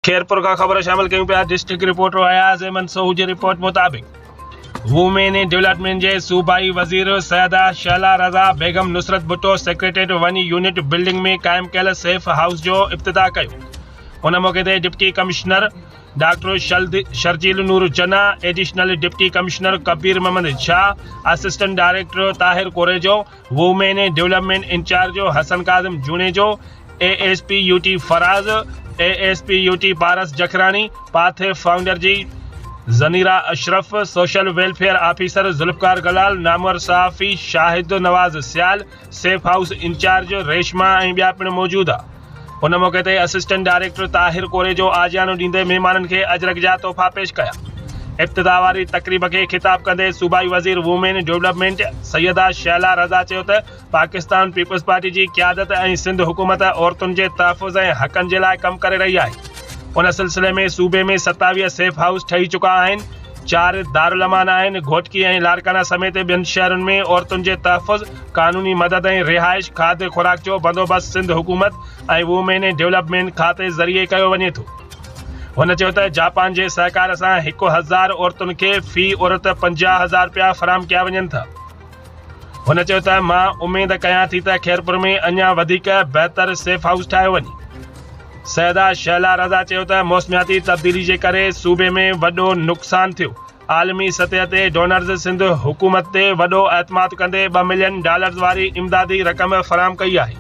खेरपुर का खबर शामिल कयूं पिया। डिस्ट्रिक्ट रिपोर्टर अयाज़ अहमद सोहू जी रिपोर्ट मुताबिक़ वुमेन डेवलपमेंट जे सूबाई वज़ीर सैयदा शैला रज़ा बेगम नुसरत भुट्टो सेक्रेटरीट वनी यूनिट बिल्डिंग में क़ाइम कयल सेफ हाउस जो इफ्तिताह कयो। उन मौक़े ते deputy commissioner doctor Sharjeel Noor जना, additional deputy commissioner Kabir Mohammad Shah, assistant director Tahir Korejo, women development in charge Hassan Kazim Junejo, ASP UT Faraz, ASP UT Paras Jakhrani, पाथे फाउंडर जी Zaneera Ashraf, social welfare officer Zulfiqar Galal, नामवर सहाफ़ी Shahid Nawaz Sial, safe house in charge Reshma ऐं ॿिया पिणु मौजूद आहे। उन मौक़े ते असिस्टेंट डायरेक्टर ताहिर कोरेजो आजियानो ॾींदे महिमाननि खे अजरक जा तोहफ़ा पेश कया। इब्तिदा वारी तक़रीब खे ख़िताब कंदे सूबाई वज़ीर वुमेन डेवलपमेंट सैयदा शैला रज़ा चयो त पाकिस्तान पीपल्स पार्टी जी क़यादत ऐं सिंध हुकूमत औरतुनि जे तहफ़ुज़ ऐं हक़नि जे लाइ कमु करे रही आहे। उन सिलसिले में सूबे में 27 सेफ हाउस ठही चुका आहिनि, 4 दारुल अमान आहिनि। घोटकी ऐं लाड़काना समेत ॿियनि शहरुनि में औरतुनि जे तहफ़ुज़, क़ानूनी मदद ऐं रिहाइश, खाद्य खुराक जो बंदोबस्त सिंध हुकूमत ऐं वुमेन डेवलपमेंट खाते ज़रिए कयो वञे थो। हुन चयो त जापान जे सहकार सां 1000 औरतुनि खे फ़ी औरत 50,000 रुपया फ़राहम कया वञनि था। हुन चयो त मां उमेद कयां थी त खेरपुर में अञा वधीक बहितर सेफ हाउस ठाहियो वञे। सैयदा शैला रज़ा चयो त मौसमियाती तब्दीली जे करे सूबे में वॾो नुक़सान थियो। आलमी सतह ते डोनर्स सिंध हुकूमत ते वॾो एतमाद कंदे $2 मिलियन वारी इमदादी रक़म फ़राहम कई आहे।